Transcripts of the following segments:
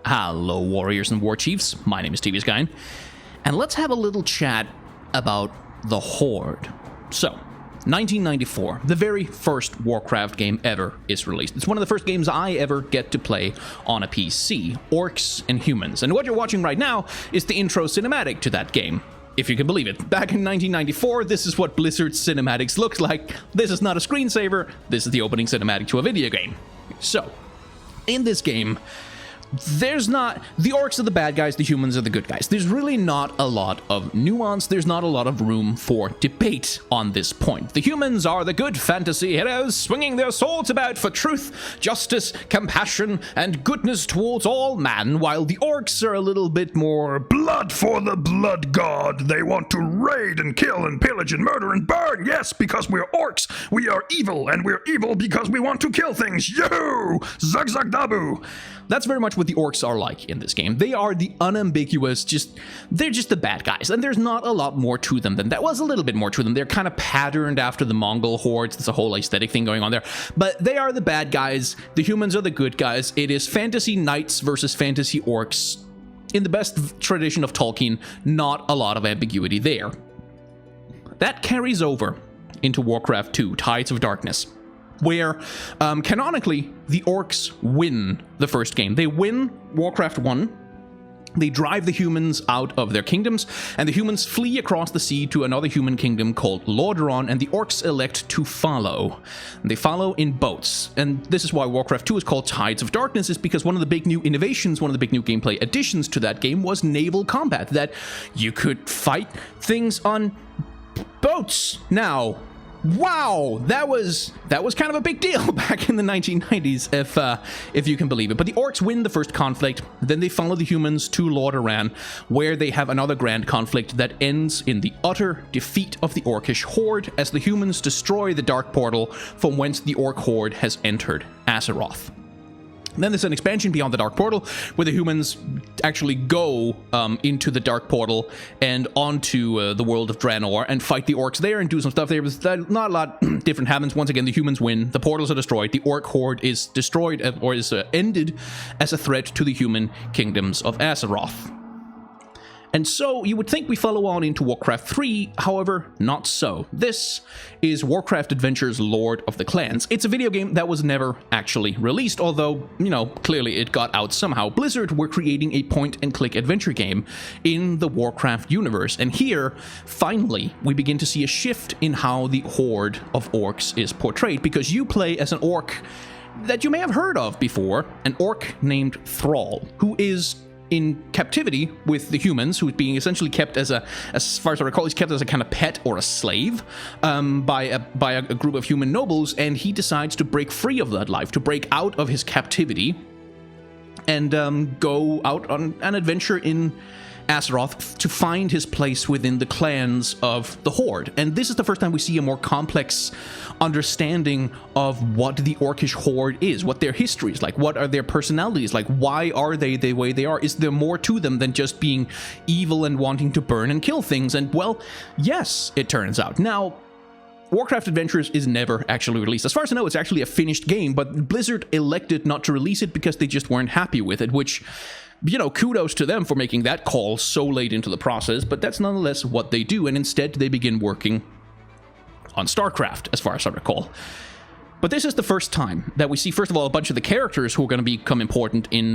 Hello, warriors and war chiefs. My name is tvsky, and let's have a little chat about the Horde. So, 1994, the very first Warcraft game ever is released. It's one of the first games I ever get to play on a PC, orcs and humans. And what you're watching right now is the intro cinematic to that game. If you can believe it. Back in 1994, this is what Blizzard's cinematics looked like. This is not a screensaver, this is the opening cinematic to a video game. So, in this game, there's not... the orcs are the bad guys, the humans are the good guys. There's really not a lot of nuance, there's not a lot of room for debate on this point. The humans are the good fantasy heroes, swinging their swords about for truth, justice, compassion, and goodness towards all man, while the orcs are a little bit more blood for the blood god. They want to raid and kill and pillage and murder and burn. Yes, because we're orcs, we are evil, and we're evil because we want to kill things. Yo! Zug zug dabu! That's very much what the orcs are like in this game. They are the unambiguous, they're just the bad guys, and there's not a lot more to them than that. Was a little bit more to them. They're kind of patterned after the Mongol hordes. There's a whole aesthetic thing going on there. But they are the bad guys. The humans are the good guys. It is fantasy knights versus fantasy orcs. In the best tradition of Tolkien, not a lot of ambiguity there. That carries over into Warcraft 2, Tides of Darkness, where, canonically, the orcs win the first game. They win Warcraft 1, they drive the humans out of their kingdoms, and the humans flee across the sea to another human kingdom called Lordaeron, and the orcs elect to follow. They follow in boats, and this is why Warcraft 2 is called Tides of Darkness, is because one of the big new innovations, one of the big new gameplay additions to that game was naval combat, that you could fight things on boats now. Wow, that was kind of a big deal back in the 1990s, if you can believe it. But the orcs win the first conflict, then they follow the humans to Lordaeron, where they have another grand conflict that ends in the utter defeat of the orcish horde as the humans destroy the dark portal from whence the orc horde has entered Azeroth. Then there's an expansion beyond the Dark Portal where the humans actually go into the Dark Portal and onto the world of Draenor and fight the orcs there and do some stuff there. Not a lot different happens. Once again, the humans win. The portals are destroyed. The orc horde is destroyed or is ended as a threat to the human kingdoms of Azeroth. And so you would think we follow on into Warcraft 3, however, not so. This is Warcraft Adventures Lord of the Clans. It's a video game that was never actually released, although, you know, clearly it got out somehow. Blizzard were creating a point-and-click adventure game in the Warcraft universe, and here, finally, we begin to see a shift in how the horde of orcs is portrayed, because you play as an orc that you may have heard of before, an orc named Thrall, who is in captivity with the humans, who is being essentially kept as far as I recall, he's kept as a kind of pet or a slave by a group of human nobles, and he decides to break free of that life, to break out of his captivity, and go out on an adventure in Azeroth to find his place within the clans of the Horde. And this is the first time we see a more complex understanding of what the orcish horde is, what their history is like, what are their personalities like, why are they the way they are, is there more to them than just being evil and wanting to burn and kill things? And well, yes, it turns out. Now, Warcraft Adventures is never actually released. As far as I know, it's actually a finished game, but Blizzard elected not to release it because they just weren't happy with it, which, you know, kudos to them for making that call so late into the process, but that's nonetheless what they do, and instead they begin working on StarCraft, as far as I recall. But this is the first time that we see, first of all, a bunch of the characters who are going to become important in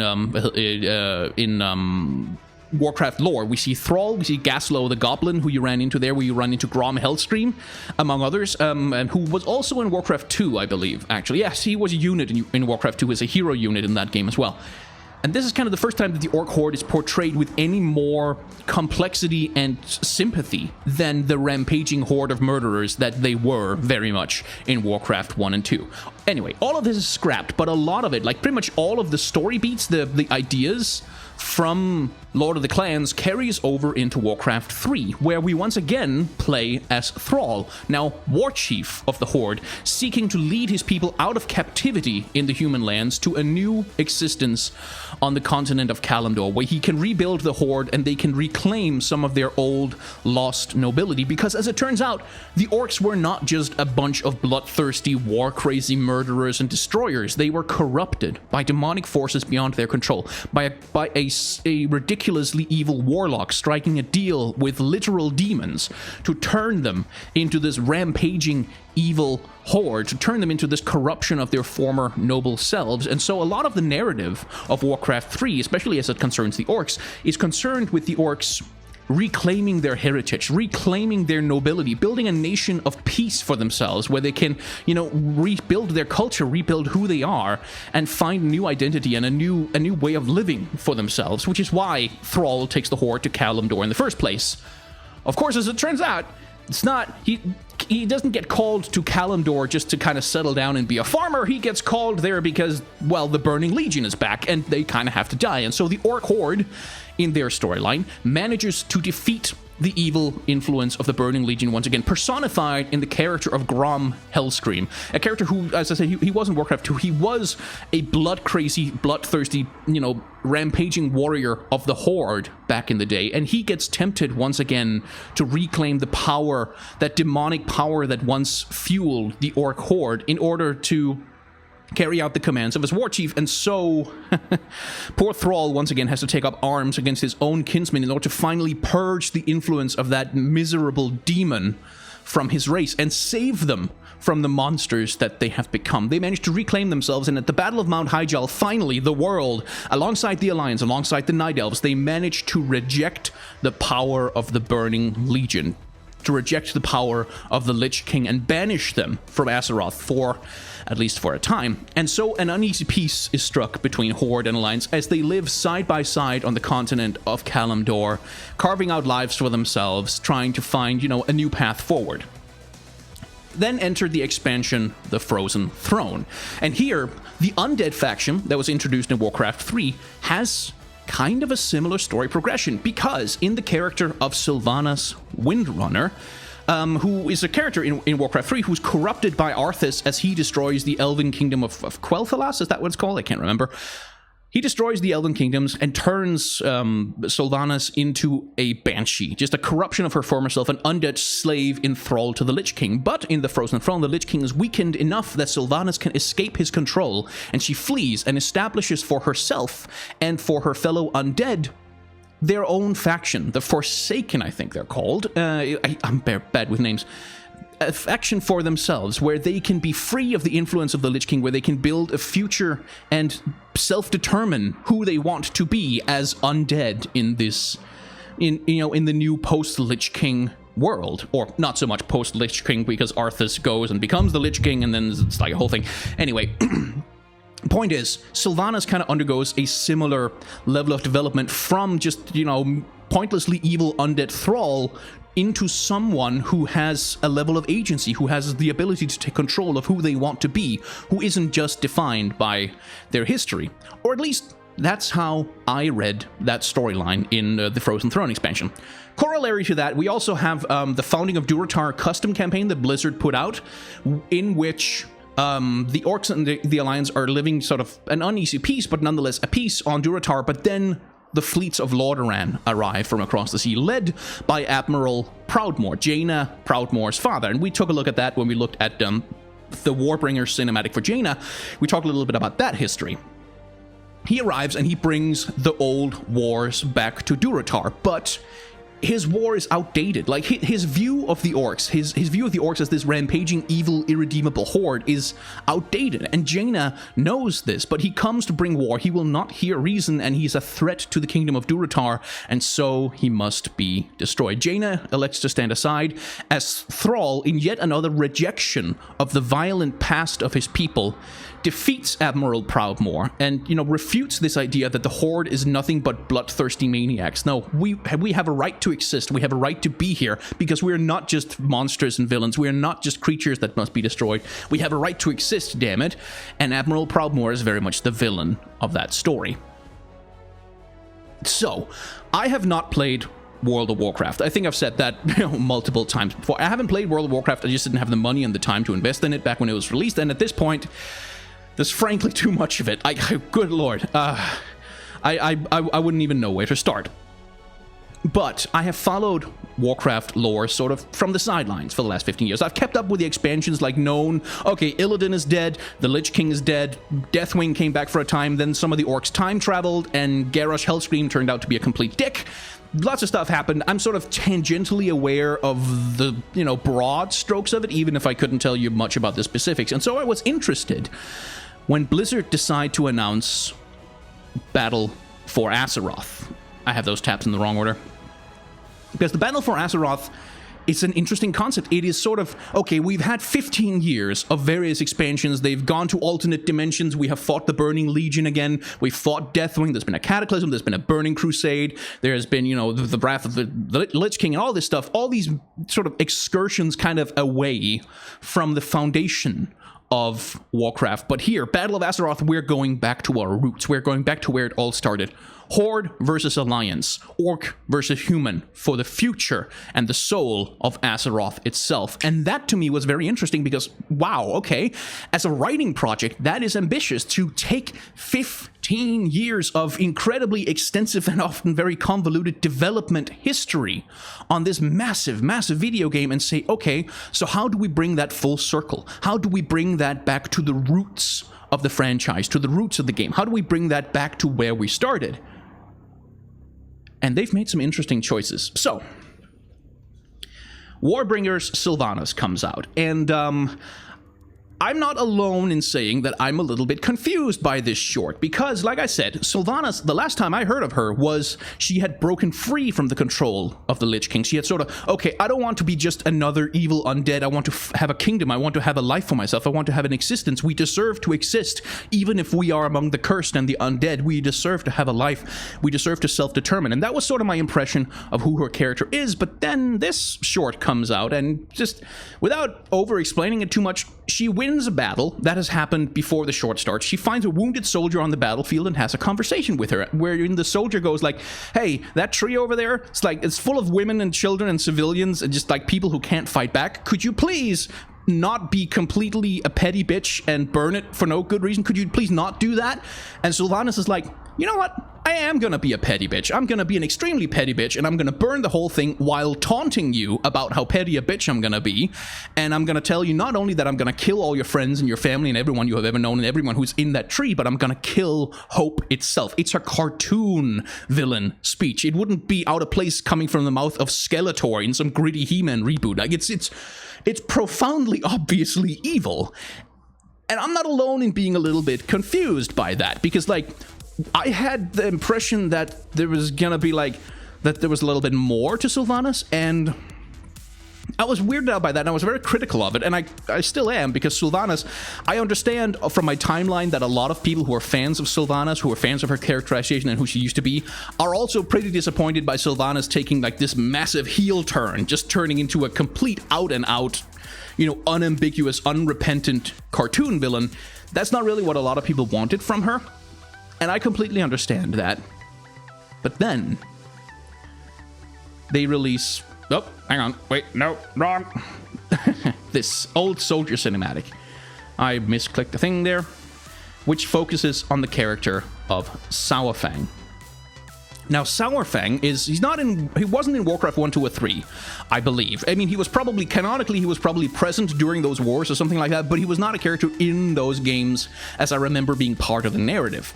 Warcraft lore. We see Thrall, we see Gaslow the Goblin, who you ran into there, where you run into Grom Hellscream, among others, and who was also in Warcraft 2, I believe, actually. Yes, he was a unit in Warcraft 2, as a hero unit in that game as well. And this is kind of the first time that the Orc Horde is portrayed with any more complexity and sympathy than the rampaging horde of murderers that they were very much in Warcraft 1 and 2. Anyway, all of this is scrapped, but a lot of it, like pretty much all of the story beats, the ideas from Lord of the Clans carries over into Warcraft 3, where we once again play as Thrall, now War Chief of the Horde, seeking to lead his people out of captivity in the human lands to a new existence on the continent of Kalimdor, where he can rebuild the Horde and they can reclaim some of their old lost nobility, because as it turns out, the orcs were not just a bunch of bloodthirsty, war-crazy murderers and destroyers. They were corrupted by demonic forces beyond their control, by a ridiculously evil warlock striking a deal with literal demons to turn them into this rampaging evil horde, to turn them into this corruption of their former noble selves. And so a lot of the narrative of Warcraft 3, especially as it concerns the orcs, is concerned with the orcs reclaiming their heritage, reclaiming their nobility, building a nation of peace for themselves where they can, rebuild their culture, rebuild who they are, and find a new identity and a new way of living for themselves, which is why Thrall takes the Horde to Kalimdor in the first place. Of course, as it turns out, it's not... He doesn't get called to Kalimdor just to kind of settle down and be a farmer. He gets called there because, well, the Burning Legion is back, and they kind of have to die. And so the Orc Horde, in their storyline, manages to defeat the evil influence of the Burning Legion once again, personified in the character of Grom Hellscream, a character who, as I said, he was in Warcraft 2. He was a blood-crazy, bloodthirsty, rampaging warrior of the Horde back in the day, and he gets tempted once again to reclaim the power, that demonic power that once fueled the Orc Horde, in order to carry out the commands of his war chief. And so poor Thrall once again has to take up arms against his own kinsmen in order to finally purge the influence of that miserable demon from his race and save them from the monsters that they have become. They managed to reclaim themselves, and at the Battle of Mount Hyjal, finally, the world, alongside the Alliance, alongside the Night Elves, they managed to reject the power of the Burning Legion, to reject the power of the Lich King and banish them from Azeroth at least for a time. And so an uneasy peace is struck between Horde and Alliance as they live side by side on the continent of Kalimdor, carving out lives for themselves, trying to find, a new path forward. Then entered the expansion, the Frozen Throne. And here, the undead faction that was introduced in Warcraft 3 has kind of a similar story progression, because in the character of Sylvanas Windrunner, who is a character in Warcraft 3 who's corrupted by Arthas as he destroys the Elven Kingdom of Quel'Thalas, is that what it's called? I can't remember. He destroys the Elven Kingdoms and turns Sylvanas into a Banshee, just a corruption of her former self, an undead slave enthralled to the Lich King. But in the Frozen Throne, the Lich King is weakened enough that Sylvanas can escape his control, and she flees and establishes for herself and for her fellow undead their own faction, the Forsaken, I think they're called. I'm bad with names. A faction for themselves, where they can be free of the influence of the Lich King, where they can build a future and self-determine who they want to be as undead in this, in the new post-Lich King world. Or not so much post-Lich King, because Arthas goes and becomes the Lich King, and then it's like a whole thing. Anyway, point is, Sylvanas kind of undergoes a similar level of development from just, pointlessly evil undead thrall into someone who has a level of agency, who has the ability to take control of who they want to be, who isn't just defined by their history. Or at least that's how I read that storyline in the Frozen Throne expansion. Corollary to that, we also have the Founding of Durotar custom campaign that Blizzard put out, in which the orcs and the Alliance are living sort of an uneasy peace, but nonetheless a peace on Durotar, but then the fleets of Lordaeron arrive from across the sea, led by Admiral Proudmoore, Jaina Proudmoore's father. And we took a look at that when we looked at the Warbringers cinematic for Jaina. We talked a little bit about that history. He arrives and he brings the old wars back to Durotar, but his war is outdated. Like, his view of the orcs, his view of the orcs as this rampaging, evil, irredeemable horde is outdated. And Jaina knows this, but he comes to bring war. He will not hear reason, and he's a threat to the kingdom of Durotar, and so he must be destroyed. Jaina elects to stand aside as Thrall, in yet another rejection of the violent past of his people, defeats Admiral Proudmoore and, refutes this idea that the Horde is nothing but bloodthirsty maniacs. No, we have a right to exist. We have a right to be here because we're not just monsters and villains. We are not just creatures that must be destroyed. We have a right to exist, damn it. And Admiral Proudmoore is very much the villain of that story. So, I have not played World of Warcraft. I think I've said that multiple times before. I haven't played World of Warcraft. I just didn't have the money and the time to invest in it back when it was released. And at this point, there's frankly too much of it. Good lord. I wouldn't even know where to start. But I have followed Warcraft lore sort of from the sidelines for the last 15 years. I've kept up with the expansions, like known, okay, Illidan is dead, the Lich King is dead, Deathwing came back for a time, then some of the orcs time traveled, and Garrosh Hellscream turned out to be a complete dick. Lots of stuff happened. I'm sort of tangentially aware of the, broad strokes of it, even if I couldn't tell you much about the specifics. And so I was interested when Blizzard decided to announce Battle for Azeroth. I have those tabs in the wrong order. Because the Battle for Azeroth is an interesting concept. It is sort of, okay, we've had 15 years of various expansions. They've gone to alternate dimensions. We have fought the Burning Legion again. We've fought Deathwing. There's been a Cataclysm. There's been a Burning Crusade. There's been, the Wrath of the Lich King and all this stuff. All these sort of excursions kind of away from the foundation of Warcraft. But here, Battle of Azeroth, we're going back to our roots. We're going back to where it all started. Horde versus Alliance, Orc versus Human, for the future and the soul of Azeroth itself. And that to me was very interesting because, wow, okay, as a writing project, that is ambitious to take 15 years of incredibly extensive and often very convoluted development history on this massive, massive video game and say, okay, so how do we bring that full circle? How do we bring that back to the roots of the franchise, to the roots of the game? How do we bring that back to where we started? And they've made some interesting choices. So, Bringers Sylvanas comes out, and I'm not alone in saying that I'm a little bit confused by this short, because, like I said, Sylvanas, the last time I heard of her was she had broken free from the control of the Lich King. She had sort of, okay, I don't want to be just another evil undead. I want to have a kingdom. I want to have a life for myself. I want to have an existence. We deserve to exist. Even if we are among the cursed and the undead, we deserve to have a life. We deserve to self-determine. And that was sort of my impression of who her character is. But then this short comes out, and just without over-explaining it too much, she wins a battle that has happened before the short starts. She finds a wounded soldier on the battlefield and has a conversation with her, wherein the soldier goes like, hey, that tree over there, it's full of women and children and civilians and just like people who can't fight back. Could you please not be completely a petty bitch and burn it for no good reason? Could you please not do that? And Sylvanas is like, you know what? I am gonna be a petty bitch. I'm gonna be an extremely petty bitch, and I'm gonna burn the whole thing while taunting you about how petty a bitch I'm gonna be. And I'm gonna tell you not only that I'm gonna kill all your friends and your family and everyone you have ever known and everyone who's in that tree, but I'm gonna kill hope itself. It's her cartoon villain speech. It wouldn't be out of place coming from the mouth of Skeletor in some gritty He-Man reboot. Like it's profoundly obviously evil. And I'm not alone in being a little bit confused by that, because like I had the impression that there was gonna be like that there was a little bit more to Sylvanas, and I was weirded out by that, and I was very critical of it, and I still am, because Sylvanas, I understand from my timeline that a lot of people who are fans of Sylvanas, who are fans of her characterization and who she used to be, are also pretty disappointed by Sylvanas taking like this massive heel turn, just turning into a complete out and out, unambiguous, unrepentant cartoon villain. That's not really what a lot of people wanted from her. And I completely understand that. But then they release... Oh, hang on. Wait, no, wrong. This old soldier cinematic. I misclicked the thing there. Which focuses on the character of Saurfang. Now, Saurfang he wasn't in Warcraft 1, 2, or 3, I believe. I mean, canonically, he was probably present during those wars or something like that, but he was not a character in those games as I remember being part of the narrative.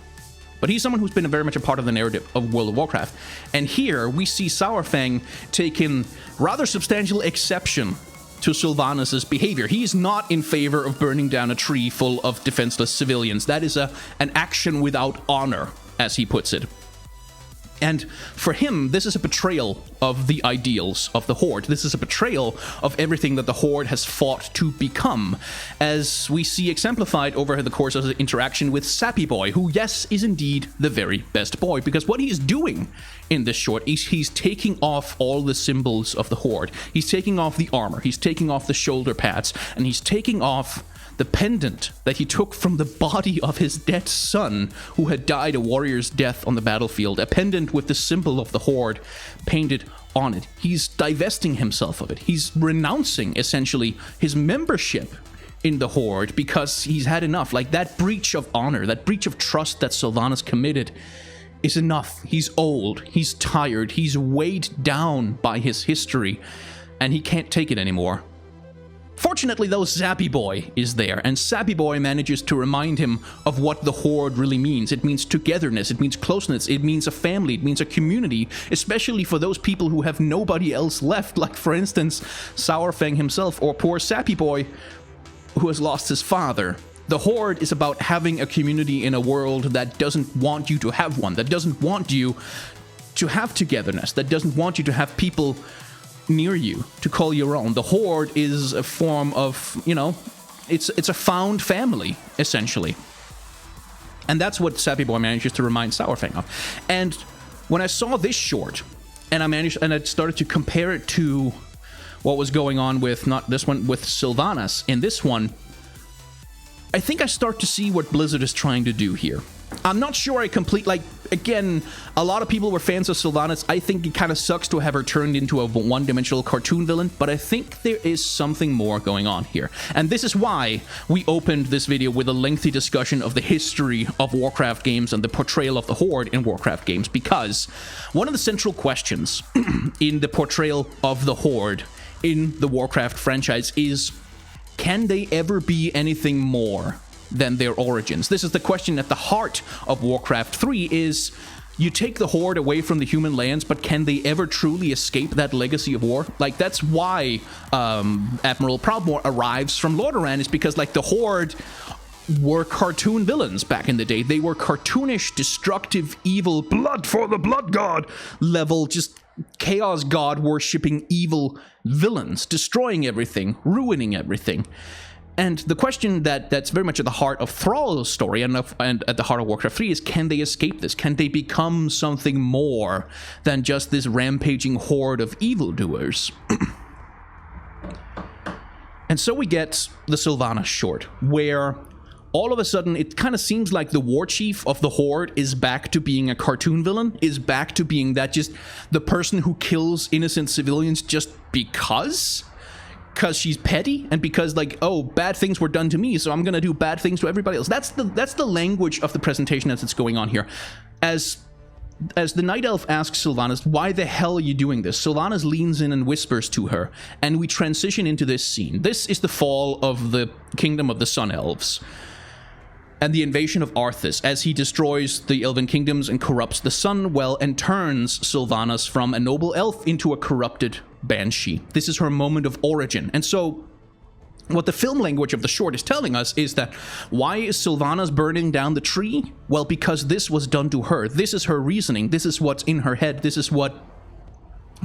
But he's someone who's been very much a part of the narrative of World of Warcraft. And here, we see Saurfang taking rather substantial exception to Sylvanas' behavior. He's not in favor of burning down a tree full of defenseless civilians. That is an action without honor, as he puts it. And for him, this is a betrayal of the ideals of the Horde. This is a betrayal of everything that the Horde has fought to become, as we see exemplified over the course of the interaction with Sappy Boy, who, yes, is indeed the very best boy, because what he is doing in this short is he's taking off all the symbols of the Horde. He's taking off the armor, he's taking off the shoulder pads, and he's taking off the pendant that he took from the body of his dead son, who had died a warrior's death on the battlefield, a pendant with the symbol of the Horde painted on it. He's divesting himself of it. He's renouncing, essentially, his membership in the Horde because he's had enough. Like, that breach of honor, that breach of trust that Sylvanas committed is enough. He's old, he's tired, he's weighed down by his history, and he can't take it anymore. Fortunately, though, Zappy Boy is there, and Zappy Boy manages to remind him of what the Horde really means. It means togetherness, it means closeness, it means a family, it means a community, especially for those people who have nobody else left, like, for instance, Saurfang himself, or poor Zappy Boy, who has lost his father. The Horde is about having a community in a world that doesn't want you to have one, that doesn't want you to have togetherness, that doesn't want you to have people near you to call your own. The Horde is a form of, you know, it's a found family, essentially. And that's what Zappy Boy manages to remind Saurfang of. And when I saw this short, and I started to compare it to what was going on with, not this one, with Sylvanas, in this one, I think I start to see what Blizzard is trying to do here. I'm not sure I like, again, a lot of people were fans of Sylvanas. I think it kind of sucks to have her turned into a one-dimensional cartoon villain, but I think there is something more going on here. And this is why we opened this video with a lengthy discussion of the history of Warcraft games and the portrayal of the Horde in Warcraft games, because one of the central questions in the portrayal of the Horde in the Warcraft franchise is, can they ever be anything more than their origins? This is the question at the heart of Warcraft 3 is, you take the Horde away from the human lands, but can they ever truly escape that legacy of war? Like, that's why Admiral Proudmoore arrives from Lordaeron, is because, like, the Horde were cartoon villains back in the day. They were cartoonish, destructive, evil, blood for the blood god level, just chaos god worshipping evil villains, destroying everything, ruining everything. And the question that's very much at the heart of Thrall's story and at the heart of Warcraft 3 is, can they escape this? Can they become something more than just this rampaging horde of evildoers? And so we get the Sylvanas short, where all of a sudden it kind of seems like the war chief of the Horde is back to being a cartoon villain, is back to being that, just the person who kills innocent civilians just because she's petty, and because, like, oh, bad things were done to me, so I'm gonna do bad things to everybody else. That's the language of the presentation as it's going on here. As the Night Elf asks Sylvanas, why the hell are you doing this? Sylvanas leans in and whispers to her, and we transition into this scene. This is the fall of the kingdom of the Sun Elves and the invasion of Arthas, as he destroys the Elven kingdoms and corrupts the Sun Well and turns Sylvanas from a noble elf into a corrupted banshee. This is her moment of origin. And so what the film language of the short is telling us is that, why is Sylvanas burning down the tree? Well, because this was done to her. This is her reasoning. This is what's in her head. This is what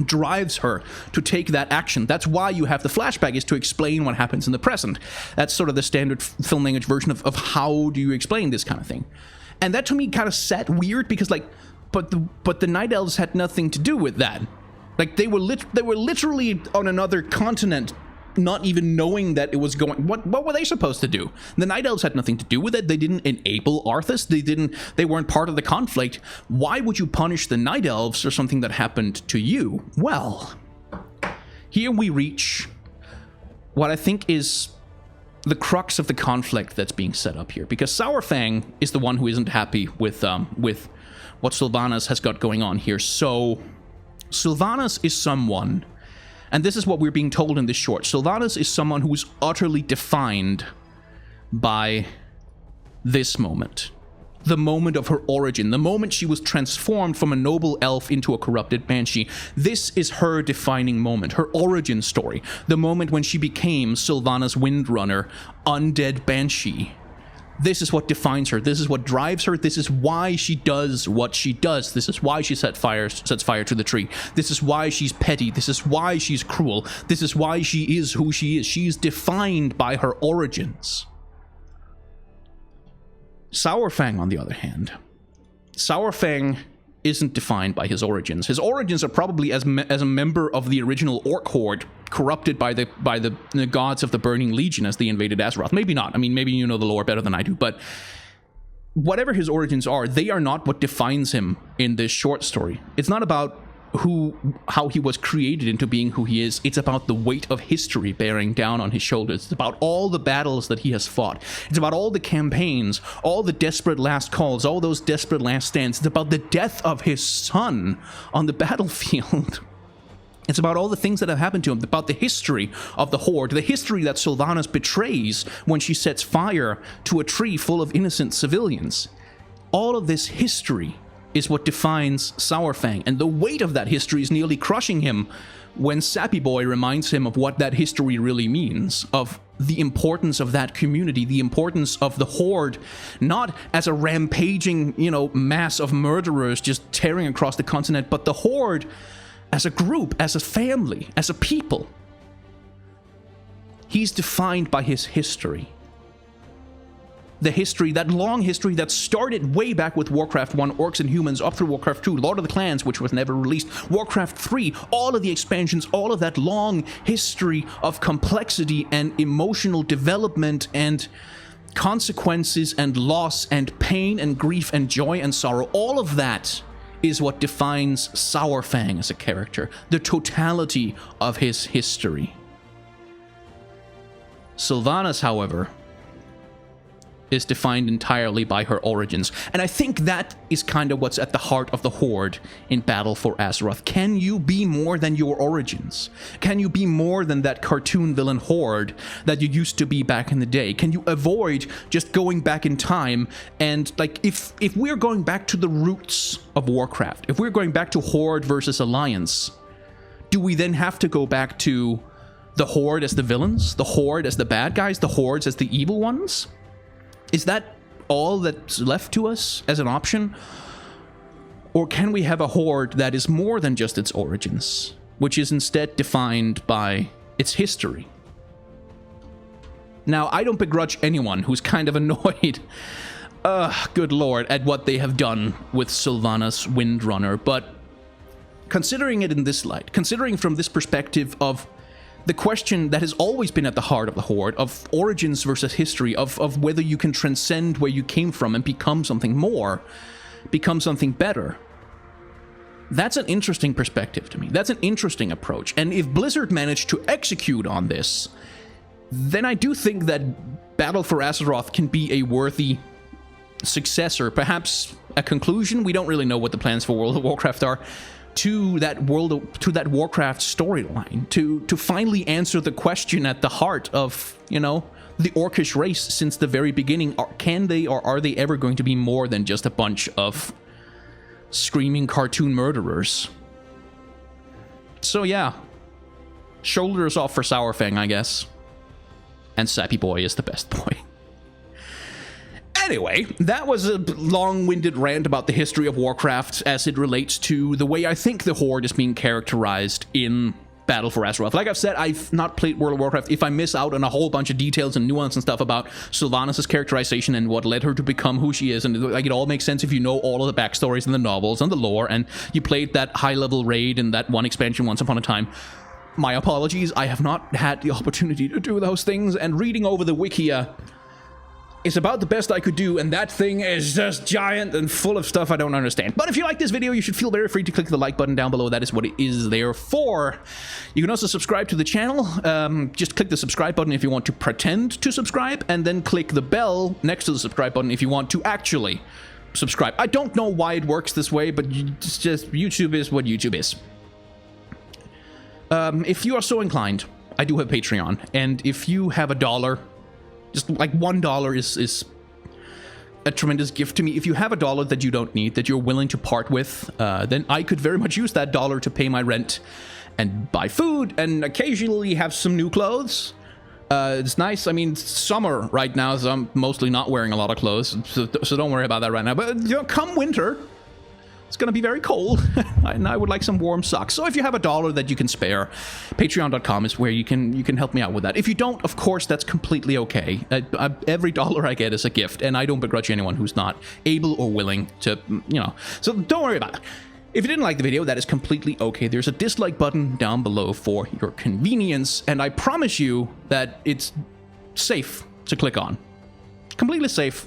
drives her to take that action. That's why you have the flashback, is to explain what happens in the present. That's sort of the standard film language version of how do you explain this kind of thing. And that to me kind of sat weird, because, like, but the Night Elves had nothing to do with that. Like, they were literally on another continent, not even knowing that it was going. What were they supposed to do? The Night Elves had nothing to do with it. They didn't enable Arthas. They weren't part of the conflict. Why would you punish the Night Elves for something that happened to you? Well, here we reach what I think is the crux of the conflict that's being set up here, because Saurfang is the one who isn't happy with what Sylvanas has got going on here. So Sylvanas is someone, and this is what we're being told in this short, Sylvanas is someone who is utterly defined by this moment. The moment of her origin, the moment she was transformed from a noble elf into a corrupted banshee. This is her defining moment, her origin story. The moment when she became Sylvanas Windrunner, undead banshee. This is what defines her. This is what drives her. This is why she does what she does. This is why she sets fire to the tree. This is why she's petty. This is why she's cruel. This is why she is who she is. She's defined by her origins. Saurfang, on the other hand, Saurfang isn't defined by his origins. His origins are probably as a member of the original orc horde, corrupted by the gods of the Burning Legion as they invaded Azeroth. Maybe not. I mean, maybe you know the lore better than I do, but whatever his origins are, they are not what defines him in this short story. It's not about how he was created into being who he is. It's about the weight of history bearing down on his shoulders. It's about all the battles that he has fought. It's about all the campaigns, all the desperate last calls, all those desperate last stands. It's about the death of his son on the battlefield. It's about all the things that have happened to him, about the history of the Horde, the history that Sylvanas betrays when she sets fire to a tree full of innocent civilians. All of this history is what defines Saurfang, and the weight of that history is nearly crushing him when Sappy Boy reminds him of what that history really means, of the importance of that community, the importance of the Horde, not as a rampaging, mass of murderers just tearing across the continent, but the Horde as a group, as a family, as a people. He's defined by his history. The history, that long history that started way back with Warcraft 1, Orcs and Humans, up through Warcraft 2, Lord of the Clans, which was never released, Warcraft 3, all of the expansions, all of that long history of complexity and emotional development and consequences and loss and pain and grief and joy and sorrow, all of that is what defines Saurfang as a character, the totality of his history. Sylvanas, however, is defined entirely by her origins. And I think that is kind of what's at the heart of the Horde in Battle for Azeroth. Can you be more than your origins? Can you be more than that cartoon villain Horde that you used to be back in the day? Can you avoid just going back in time and, like, if we're going back to the roots of Warcraft, if we're going back to Horde versus Alliance, do we then have to go back to the Horde as the villains, the Horde as the bad guys, the Hordes as the evil ones? Is that all that's left to us as an option? Or can we have a Horde that is more than just its origins, which is instead defined by its history? Now, I don't begrudge anyone who's kind of annoyed, good lord, at what they have done with Sylvanas Windrunner, but considering it in this light, considering from this perspective of the question that has always been at the heart of the Horde, of origins versus history, of whether you can transcend where you came from and become something more, become something better. That's an interesting perspective to me. That's an interesting approach. And if Blizzard managed to execute on this, then I do think that Battle for Azeroth can be a worthy successor, perhaps a conclusion. We don't really know what the plans for World of Warcraft are, to that Warcraft storyline, to finally answer the question at the heart of, the Orcish race since the very beginning. Can they or are they ever going to be more than just a bunch of screaming cartoon murderers? So yeah, shoulders off for Saurfang, I guess. And Sappy Boy is the best boy. Anyway, that was a long-winded rant about the history of Warcraft as it relates to the way I think the Horde is being characterized in Battle for Azeroth. Like I've said, I've not played World of Warcraft. If I miss out on a whole bunch of details and nuance and stuff about Sylvanas' characterization and what led her to become who she is, and like it all makes sense if you know all of the backstories and the novels and the lore, and you played that high-level raid in that one expansion once upon a time. My apologies, I have not had the opportunity to do those things, and reading over the Wikia is about the best I could do, and that thing is just giant and full of stuff I don't understand. But if you like this video, you should feel very free to click the like button down below. That is what it is there for. You can also subscribe to the channel. Just click the subscribe button if you want to pretend to subscribe, and then click the bell next to the subscribe button if you want to actually subscribe. I don't know why it works this way, but it's just YouTube is what YouTube is. If you are so inclined, I do have Patreon, and if you have $1, just like $1 is a tremendous gift to me. If you have $1 that you don't need, that you're willing to part with, then I could very much use that $1 to pay my rent and buy food and occasionally have some new clothes. It's nice. I mean, it's summer right now, so I'm mostly not wearing a lot of clothes, so don't worry about that right now. But come winter, it's going to be very cold, and I would like some warm socks. So if you have $1 that you can spare, patreon.com is where you can help me out with that. If you don't, of course, that's completely okay. Every $1 I get is a gift, and I don't begrudge anyone who's not able or willing to, So don't worry about it. If you didn't like the video, that is completely okay. There's a dislike button down below for your convenience, and I promise you that it's safe to click on. Completely safe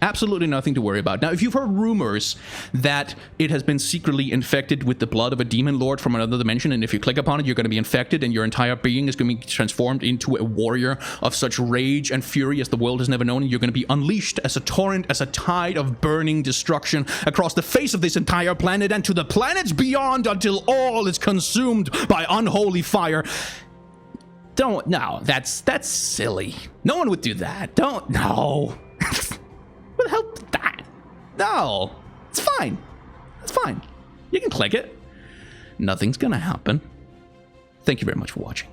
Absolutely nothing to worry about. Now, if you've heard rumors that it has been secretly infected with the blood of a demon lord from another dimension, and if you click upon it, you're going to be infected, and your entire being is going to be transformed into a warrior of such rage and fury as the world has never known, and you're going to be unleashed as a torrent, as a tide of burning destruction across the face of this entire planet and to the planets beyond until all is consumed by unholy fire. No, that's silly. No one would do that. No. What the hell did that? No. It's fine. It's fine. You can click it. Nothing's gonna happen. Thank you very much for watching.